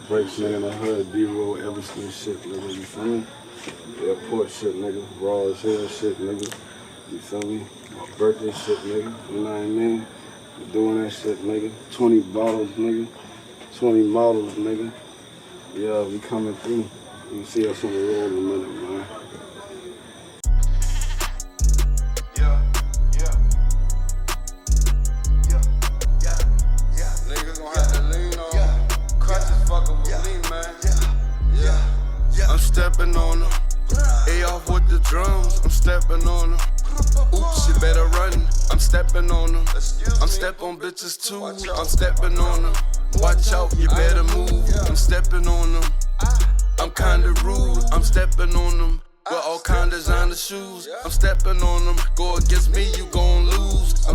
Breaks, nigga, in the hood, B-roll, Everston shit, nigga, you feel me? Airport shit, nigga, raw as hell shit, nigga, you feel me? My birthday shit, nigga, you know what I mean? Doing that shit, nigga. 20 bottles, nigga. 20 models, nigga. Yeah, we coming through. You see us on the road in a minute, man. Niggas gon' have to lean on. Crutches fucking with me, man. I'm stepping on them. A off with the drums. I'm stepping on them. Oops, you better run. I'm stepping on them. I'm stepping on bitches too. I'm stepping on them. Watch out, you better move. I'm stepping on them. I'm kinda rude. I'm stepping on them. With all kind of designer shoes. I'm stepping on them. Go against me, you gon' lose.